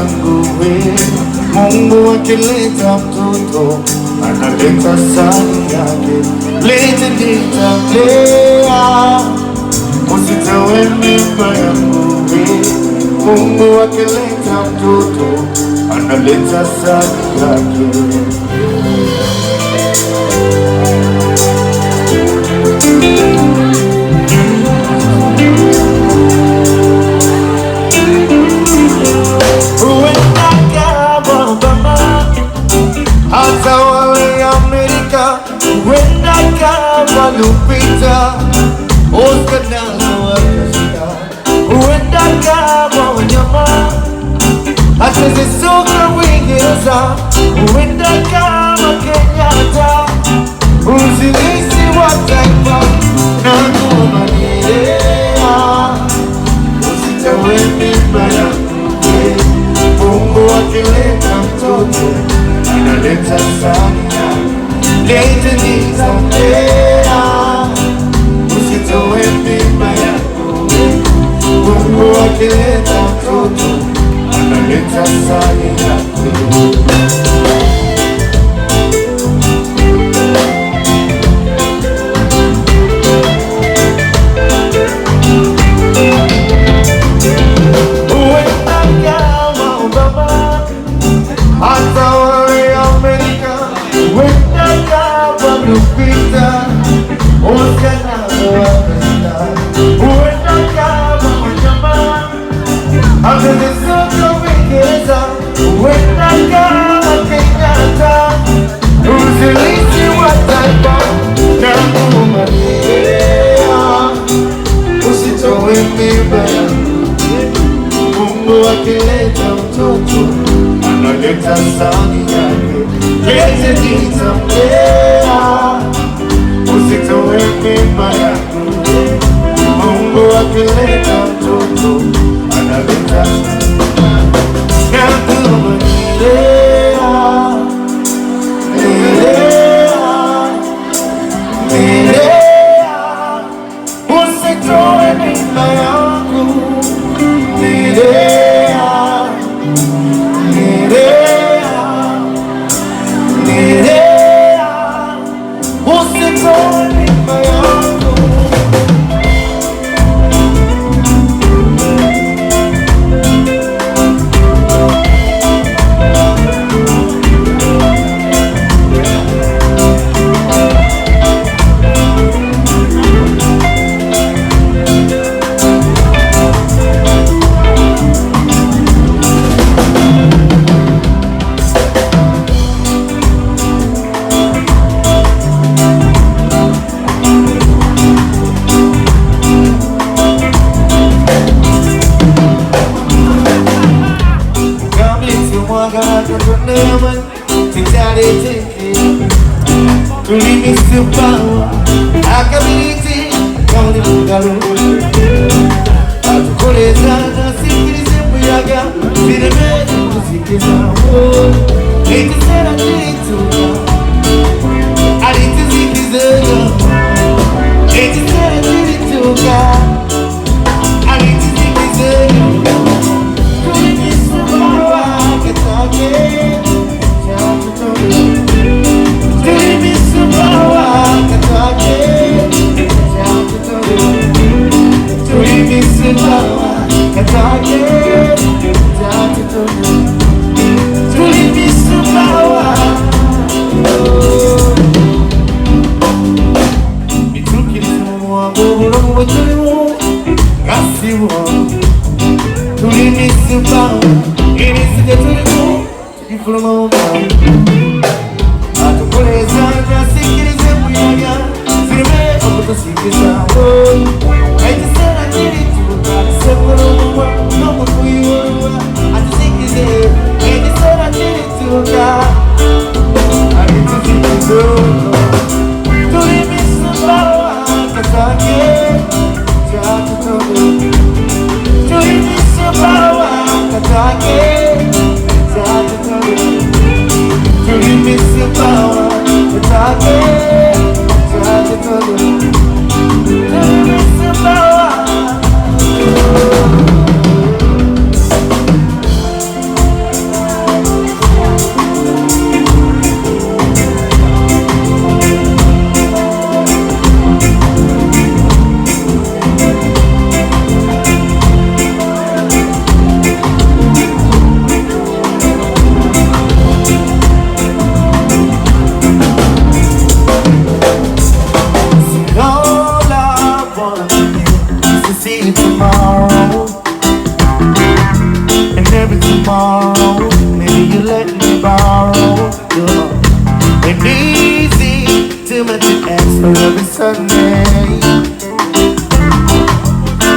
yangu we. Mungu akileta mtoto analeta sani yake, lete nitamlea, usitoe mimba yangu we. Mungu akileta mtoto analeta sani yake. Hata wale Amerika huenda kama Lupita, Oscar na wakasika, huenda kama wanyama, hata zisoka Uingereza, huenda kama Kenyatta, uzilisi wa taifa na kumanilea, usitawe mimba yangu we. Mungu akileta mtoto analeta sana, lete nitamlea, usitoe mimba yangu we. Mungu akileta mtoto analeta sana yake. Hata wale Amerika huenda kama Lupita, Oscar na wakasika, huenda kama wanyama, hata zisoka Uingereza, huenda kama Kenyatta, uzilisi wa taifa na kumanilea, usitoe mimba yangu. Mungu akileta mtoto analeta sani yake, lete nitamlea, usitoe mimba yangu. Mungu akileta mtoto analeta na kumanilea, nilea, usitoe mimba yangu, nilea. Tulimisepawa akabiti kauli mungalo, atukolezana sikirize muyaga zireme kuzikizawo, ekisera kirituka alituzikizaga, ekisera kirituka alituzikizaga. Tulimisepawa ketake every Sunday.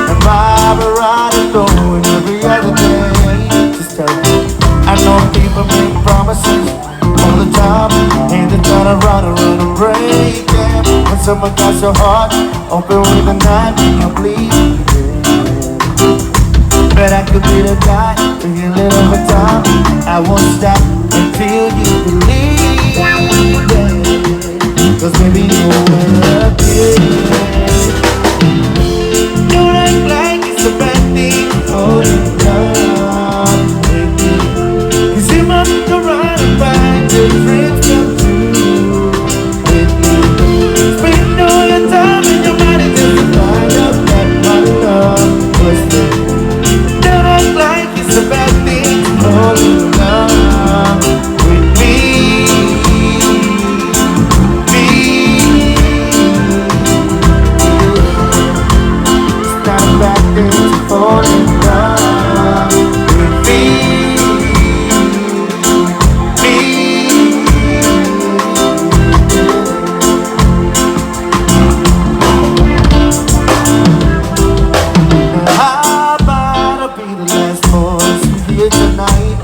And Barbara ride alone every other day. Just tell me, I know people make promises all the time, and they try to run around and break them. When someone got your heart open with a knife and you bleed, but I could be the guy for you a little bit time. I won't stop until you believe it. Cause baby, you will appear. Don't act like it's a bad thing. Hold it down with me. Cause you must go right and find your friends come through with me. Spend all your time and your money just to find out that my love was there. Don't act like it's a bad thing. Hold it down with me. It's not a bad thing to fall in love with me. How about I be the last voice you hear tonight,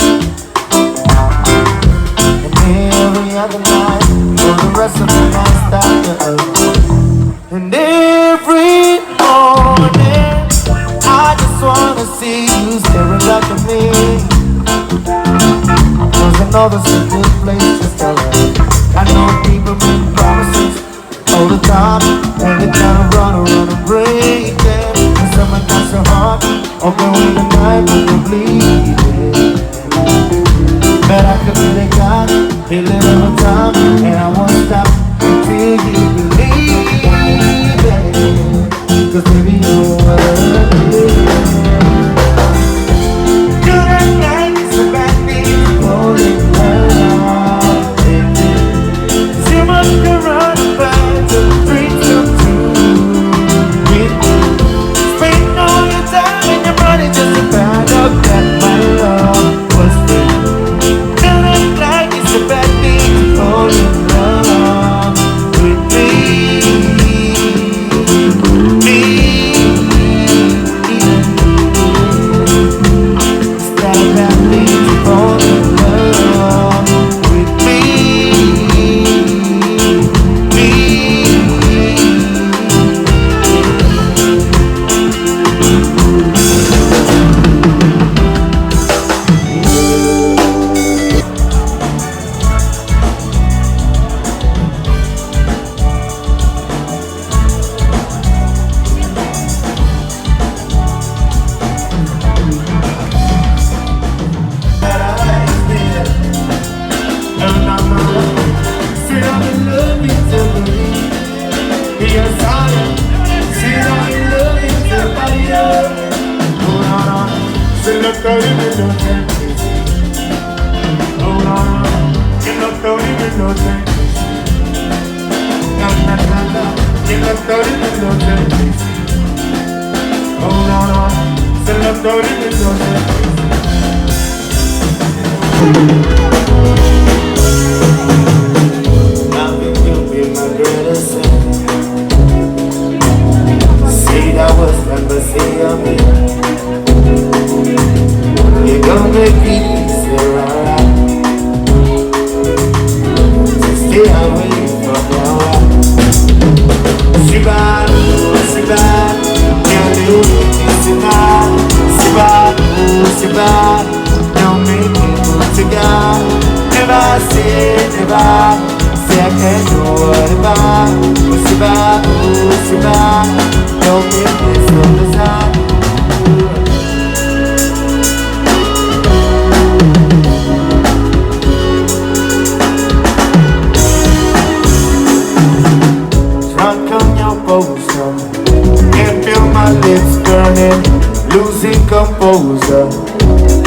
and every other night for the rest of the nights after us. And every morning I just wanna see you staring back at me. Cause I know this is a good place to start. I know people make promises all the time, and they try to run around and break them. And someone got your heart open with a knife and you bleed. But I could be the guy, a little time, and I won't stop until you believe it. Cause baby, you are. Don't act like it's a bad thing. Hold it down, baby. Cause you must go run and find your dreams come true with me. Spend all your time and your money just to find out that my love was real. Don't act like it's a bad thing to fall in love with me. It's not a bad thing to fall in love with me.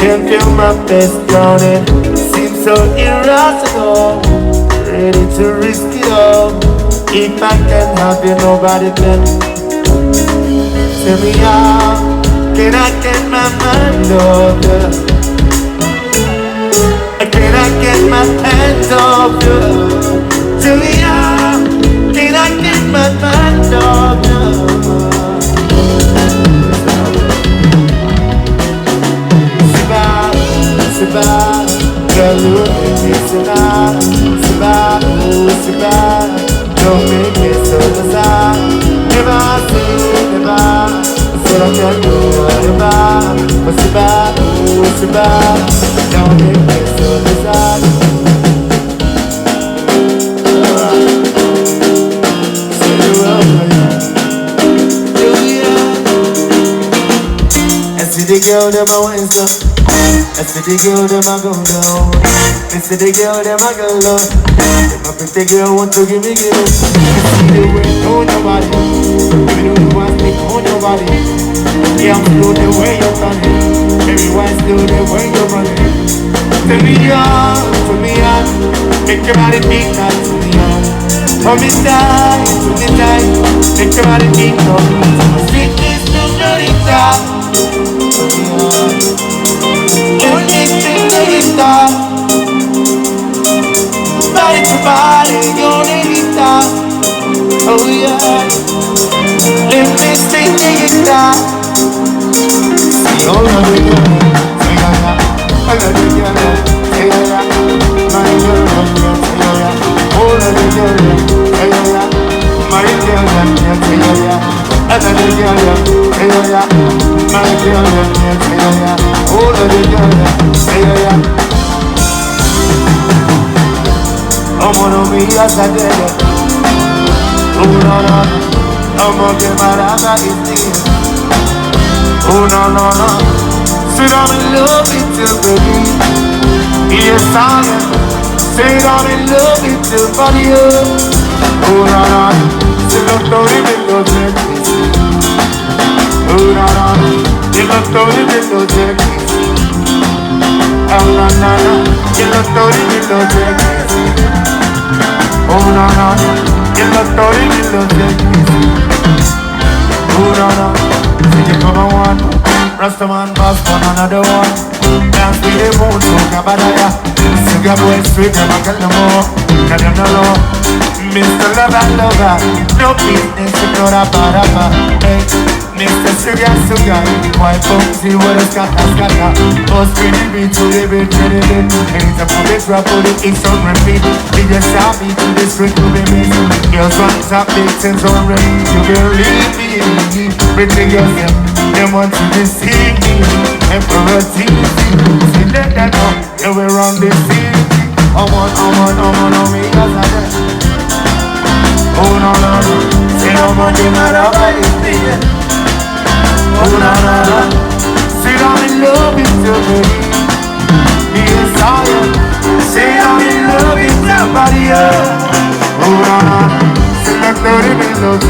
Can't feel my face drowning. Seems so irrational. Ready to risk it all. If I can have you, nobody can. Tell me how can I get my mind off you? Can I get my hands off you? Tell me how can I get my back. Don't make me so sad. Say you will, I see the girl them a wine so. I see the girl them a go down. I see the girl them a go low. Them a pretty girl want to give me give. I see the way on your body. Baby don't you want me on your body. Yeah I'm slow the way you're turning. Baby why slow the way you're running. Turn me on, make your body beat that to me on. Hold me tight, make your body beat up. Sweetness no Florida. Only thing that is done, body to body, you're the oh yeah. Let me sing the guitar. See all of the girls, say yeah, all of the girls, say yeah, my girl, say yeah, all of the girls, say yeah, my girl, say yeah, all of the girls, say yeah, my girl, say yeah, all of the girls, say yeah. I'm gonna be a sadie. Oh no no, I'm gonna get my ragga is dear. Oh no no no, sit down and love it till baby. Yes I am. Sit down and love it till body up. Oh no no, sit down to the window check. Oh no no, sit down to the window check. Oh no no no, sit down to the window check. Oh no no, get the story, get the check. Oh no no, see you come on, Rastaman boss on another one. Dance with the moon, so kabadaya. Sugar boy, sweet, I'm a girl no more. Tell them no law, Mr. Lover, no business, ignore a baraba. Hey, Mr. Sugar, why see what a scatter. Oh, spinning beat to the beat, ready. And it's a public rap, put it in on repeat. We just stop me to this street to be missed. Girls want top big things on red. You believe me, pretty girls, they want to deceive me. Emperor TV, see let that know, yeah we're on this city. I'm on me, cause I did. Oh no no no, say no more, you matter what it's been. Oh no no no, say I'm in love with you baby. Yes I am, say I'm in love with somebody else. Oh no no no, say like 30 minutes,